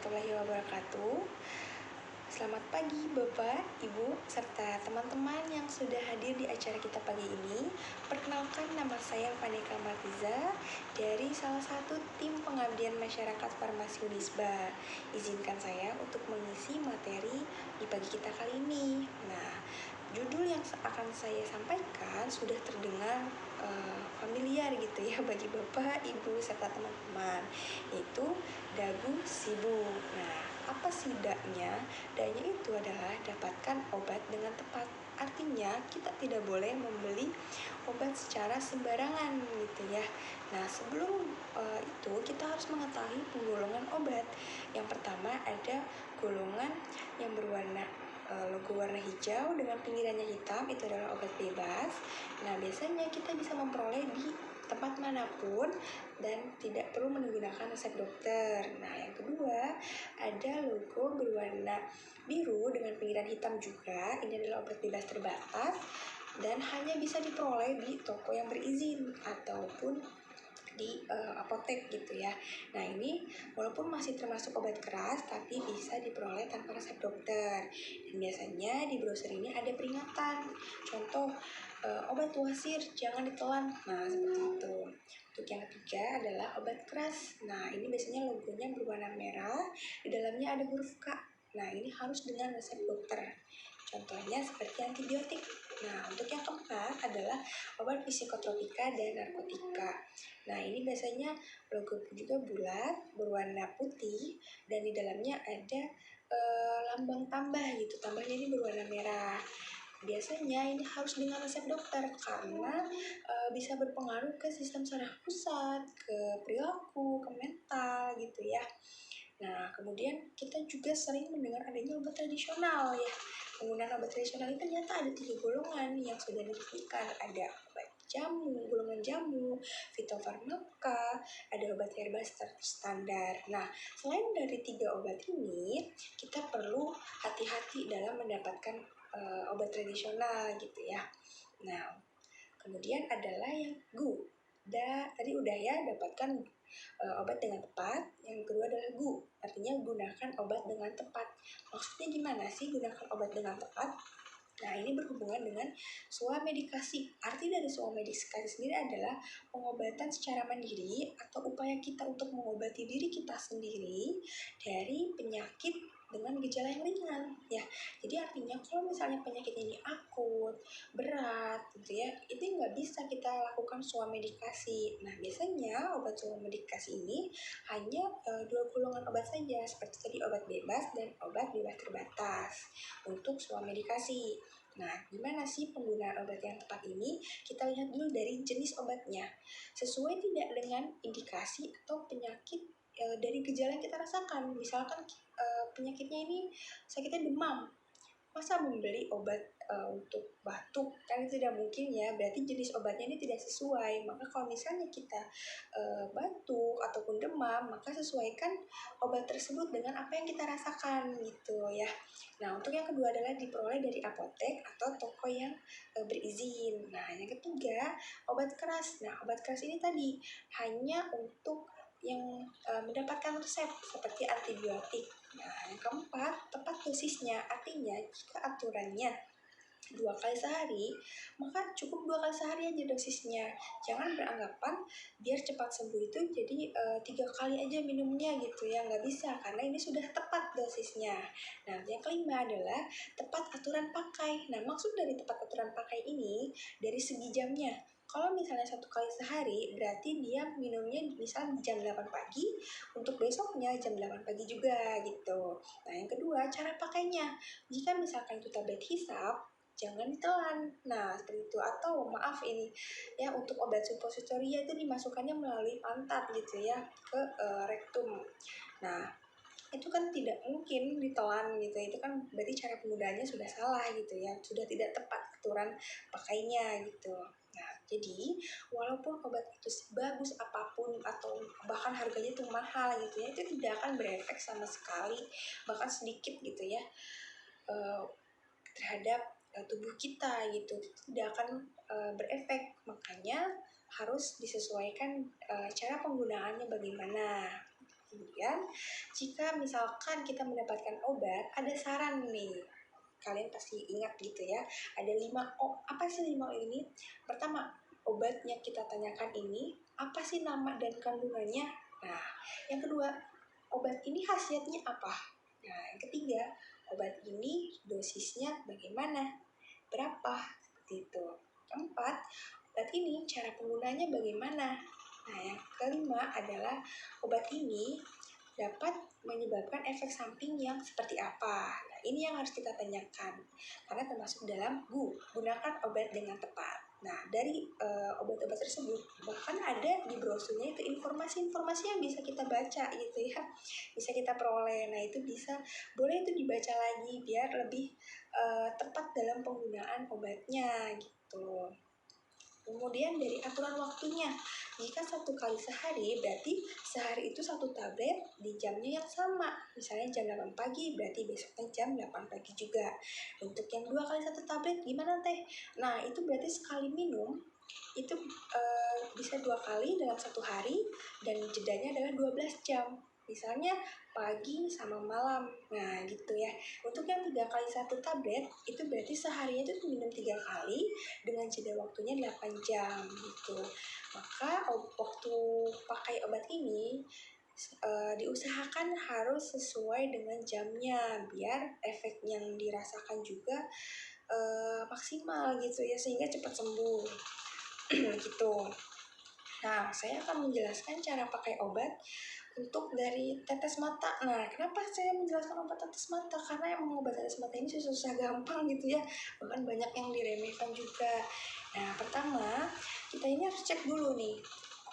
warahmatullahi wabarakatuh. Selamat pagi Bapak, Ibu, serta teman-teman yang sudah hadir di acara kita pagi ini. Perkenalkan, nama saya Vaneka Martiza dari salah satu tim pengabdian masyarakat Farmasi Unisba. Izinkan saya untuk mengisi materi di pagi kita kali ini. Nah, judul yang akan saya sampaikan sudah terdengar familiar gitu ya bagi Bapak, Ibu, serta teman-teman, yaitu dagu sibu. Nah, apa sih daknya? Daknya itu adalah dapatkan obat dengan tepat. Artinya kita tidak boleh membeli obat secara sembarangan gitu ya. Nah, sebelum itu kita harus mengetahui penggolongan obat. Yang pertama ada golongan yang berwarna logo warna hijau dengan pinggirannya hitam, itu adalah obat bebas. Nah, biasanya kita bisa memperoleh di tempat manapun dan tidak perlu menggunakan resep dokter. Nah, yang kedua ada logo berwarna biru dengan pinggiran hitam juga. Ini adalah obat bebas terbatas dan hanya bisa diperoleh di toko yang berizin ataupun di apotek gitu ya. Nah, ini walaupun masih termasuk obat keras tapi bisa diperoleh tanpa resep dokter. Dan biasanya di brosur ini ada peringatan. Contoh, obat wasir jangan ditelan. Nah, seperti itu. Untuk yang ketiga adalah obat keras. Nah, ini biasanya logonya berwarna merah, di dalamnya ada huruf K. Nah, ini harus dengan resep dokter. Contohnya seperti antibiotik. Nah, untuk yang keempat adalah obat psikotropika dan narkotika. Nah, ini biasanya logo juga bulat, berwarna putih, dan di dalamnya ada lambang tambah gitu. Tambahnya ini berwarna merah. Biasanya ini harus dengan resep dokter karena bisa berpengaruh ke sistem saraf pusat, ke perilaku, ke mental gitu ya. Nah, kemudian kita juga sering mendengar adanya obat tradisional ya. Penggunaan obat tradisional ini ternyata ada 3 golongan yang sudah diresmikan. Ada obat jamu, golongan jamu, fitofarmaka, ada obat herbal standar. Nah, selain dari 3 obat ini, kita perlu hati-hati dalam mendapatkan obat tradisional gitu ya. Nah, kemudian adalah yang GU. Tadi udah ya, dapatkan obat dengan tepat. Yang kedua adalah GU, artinya gunakan obat dengan tepat. Maksudnya gimana sih gunakan obat dengan tepat? Nah, ini berhubungan dengan swamedikasi. Arti dari swamedikasi sendiri adalah pengobatan secara mandiri atau upaya kita untuk mengobati diri kita sendiri dari penyakit dengan gejala yang ringan ya. Jadi artinya kalau misalnya penyakitnya ini akut, berat gitu ya, itu nggak bisa kita lakukan swamedikasi. Nah, biasanya obat swamedikasi ini hanya 2 golongan obat saja, seperti tadi obat bebas dan obat bebas terbatas untuk swamedikasi. Nah, gimana sih penggunaan obat yang tepat ini? Kita lihat dulu dari jenis obatnya. Sesuai tidak dengan indikasi atau penyakit dari gejala yang kita rasakan. Misalkan penyakitnya ini sakitnya demam. Masa membeli obat untuk batuk? Kan tidak mungkin ya, berarti jenis obatnya ini tidak sesuai. Maka kalau misalnya kita batuk ataupun demam, maka sesuaikan obat tersebut dengan apa yang kita rasakan gitu ya. Nah, untuk yang kedua adalah diperoleh dari apotek atau toko yang berizin. Nah, yang ketiga, obat keras. Nah, obat keras ini tadi hanya untuk yang mendapatkan resep seperti antibiotik. Nah, yang keempat, tepat dosisnya. Artinya, jika aturannya 2 kali sehari, maka cukup 2 kali sehari aja dosisnya. Jangan beranggapan biar cepat sembuh itu jadi 3 kali aja minumnya gitu ya, nggak bisa karena ini sudah tepat dosisnya. Nah, yang kelima adalah tepat aturan pakai. Nah, maksud dari tepat aturan pakai ini dari segi jamnya. Kalau misalnya 1 kali sehari, berarti dia minumnya misalnya jam 8 pagi, untuk besoknya jam 8 pagi juga gitu. Nah, yang kedua, cara pakainya. Jika misalkan itu tablet hisap, jangan ditelan. Nah, seperti itu. Atau maaf ini ya, untuk obat suppositoria itu dimasukkannya melalui pantat gitu ya ke rektum. Nah, itu kan tidak mungkin ditelan gitu. Itu kan berarti cara penggunaannya sudah salah gitu ya. Sudah tidak tepat aturan pakainya gitu. Nah, jadi walaupun obat itu sebagus apapun atau bahkan harganya itu mahal gitu ya, itu tidak akan berefek sama sekali, bahkan sedikit gitu ya, terhadap tubuh kita gitu. Itu tidak akan berefek. Makanya harus disesuaikan cara penggunaannya bagaimana. Kemudian, jika misalkan kita mendapatkan obat, ada saran nih. Kalian pasti ingat gitu ya. Ada 5O. Apa sih 5O ini? Pertama, obat yang kita tanyakan ini, apa sih nama dan kandungannya? Nah, yang kedua, obat ini khasiatnya apa? Nah, yang ketiga, obat ini dosisnya bagaimana? Berapa? Gitu. Keempat, obat ini cara penggunanya bagaimana? Nah, yang kelima adalah obat ini dapat menyebabkan efek samping yang seperti apa. Nah, ini yang harus kita tanyakan. Karena termasuk dalam gunakan obat dengan tepat. Nah, dari obat-obat tersebut bahkan ada di brosurnya itu informasi-informasi yang bisa kita baca gitu ya. Bisa kita peroleh. Nah, itu boleh itu dibaca lagi biar lebih tepat dalam penggunaan obatnya gitu. Kemudian dari aturan waktunya, jika 1 kali sehari berarti sehari itu 1 tablet di jamnya yang sama. Misalnya jam 8 pagi berarti besoknya jam 8 pagi juga. Untuk yang 2 kali 1 tablet gimana teh? Nah itu berarti sekali minum itu bisa 2 kali dalam 1 hari dan jedanya adalah 12 jam. Misalnya pagi sama malam. Nah gitu ya. Untuk yang 3 kali 1 tablet itu berarti seharinya itu minum 3 kali dengan jeda waktunya 8 jam gitu. Maka waktu pakai obat ini diusahakan harus sesuai dengan jamnya biar efek yang dirasakan juga maksimal gitu ya sehingga cepat sembuh gitu. Nah, saya akan menjelaskan cara pakai obat untuk dari tetes mata. Nah, kenapa saya menjelaskan obat tetes mata? Karena emang obat tetes mata ini susah gampang gitu ya. Bahkan banyak yang diremehkan juga. Nah, pertama, kita ini harus cek dulu nih.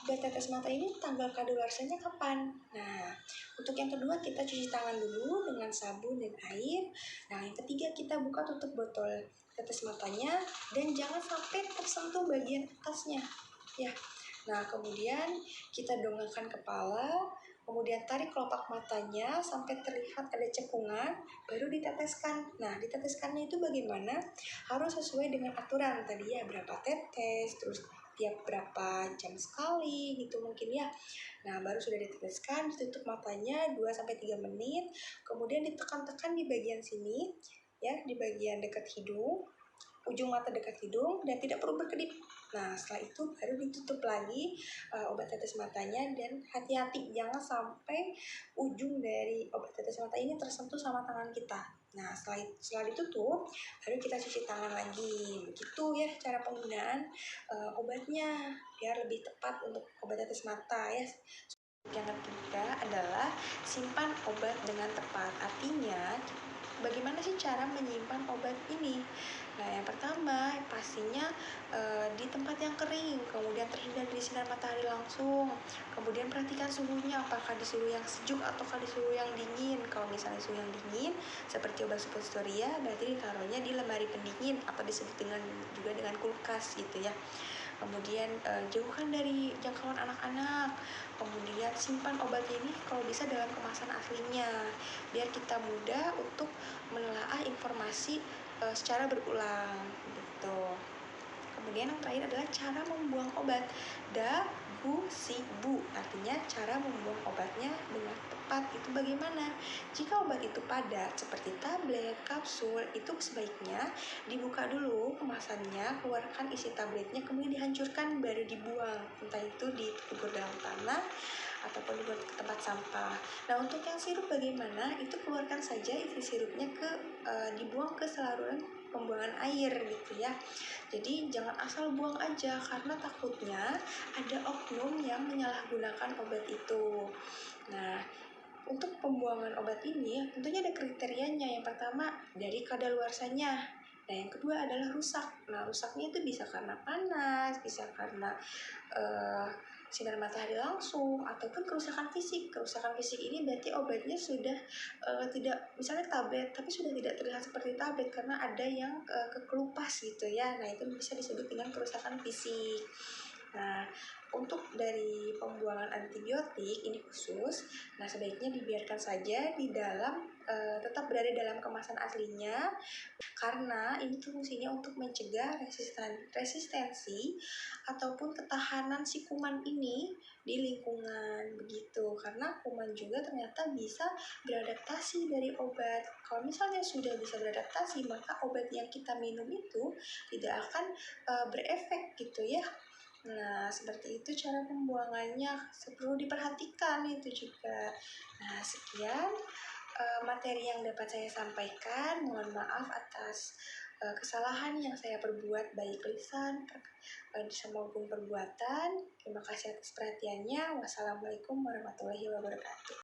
Obat tetes mata ini tanggal kadaluarsanya kapan? Nah, untuk yang kedua kita cuci tangan dulu dengan sabun dan air. Nah, yang ketiga kita buka tutup botol tetes matanya dan jangan sampai tersentuh bagian atasnya. Ya, nah, kemudian kita dongakkan kepala, kemudian tarik kelopak matanya sampai terlihat ada cekungan, baru diteteskan. Nah, diteteskannya itu bagaimana? Harus sesuai dengan aturan tadi ya, berapa tetes, terus tiap berapa jam sekali gitu mungkin ya. Nah, baru sudah diteteskan, ditutup matanya 2-3 menit, kemudian ditekan-tekan di bagian sini, ya, di bagian dekat hidung, ujung mata dekat hidung dan tidak perlu berkedip. Nah, setelah itu baru ditutup lagi obat tetes matanya dan hati-hati jangan sampai ujung dari obat tetes mata ini tersentuh sama tangan kita. Nah, setelah ditutup baru kita cuci tangan lagi. Begitu ya cara penggunaan obatnya biar lebih tepat untuk obat tetes mata ya. Yang ketiga adalah simpan obat dengan tepat. Artinya, bagaimana sih cara menyimpan obat ini? Nah, yang pertama pastinya di tempat yang kering, kemudian terhindar dari sinar matahari langsung. Kemudian perhatikan suhunya, apakah di suhu yang sejuk ataukah di suhu yang dingin. Kalau misalnya suhu yang dingin, seperti obat suppositoria, berarti ditaruhnya di lemari pendingin atau disebut juga dengan kulkas gitu ya. Kemudian jauhkan dari jangkauan anak-anak. Kemudian simpan obat ini kalau bisa dalam kemasan aslinya biar kita mudah untuk menelaah informasi secara berulang gitu. Kemudian yang terakhir adalah cara membuang obat. Bu, artinya cara membuang obatnya dengan tepat itu bagaimana? Jika obat itu padat seperti tablet, kapsul, itu sebaiknya dibuka dulu kemasannya, keluarkan isi tabletnya, kemudian dihancurkan baru dibuang. Entah itu dikubur dalam tanah ataupun dibuat ke tempat sampah. Nah, untuk yang sirup bagaimana? Itu keluarkan saja isi sirupnya dibuang ke saluran pembuangan air gitu ya. Jadi jangan asal buang aja karena takutnya ada oknum yang menyalahgunakan obat itu. Nah, untuk pembuangan obat ini tentunya ada kriterianya. Yang pertama dari kadaluarsanya. Nah, yang kedua adalah rusak. Nah, rusaknya itu bisa karena panas, bisa karena sinar matahari langsung, ataupun kerusakan fisik. Kerusakan fisik ini berarti obatnya sudah tidak, misalnya tablet, tapi sudah tidak terlihat seperti tablet karena ada yang kekelupas gitu ya. Nah, itu bisa disebut dengan kerusakan fisik. Nah, untuk dari pembuangan antibiotik ini khusus, nah sebaiknya dibiarkan saja di dalam tetap berada dalam kemasan aslinya, karena ini tuh fungsinya untuk mencegah resistensi ataupun ketahanan si kuman ini di lingkungan begitu. Karena kuman juga ternyata bisa beradaptasi dari obat. Kalau misalnya sudah bisa beradaptasi, maka obat yang kita minum itu tidak akan berefek gitu ya. Nah, seperti itu cara pembuangannya, perlu diperhatikan itu juga. Nah, sekian materi yang dapat saya sampaikan. Mohon maaf atas kesalahan yang saya perbuat baik lisan maupun perbuatan. Terima kasih atas perhatiannya. Wassalamualaikum warahmatullahi wabarakatuh.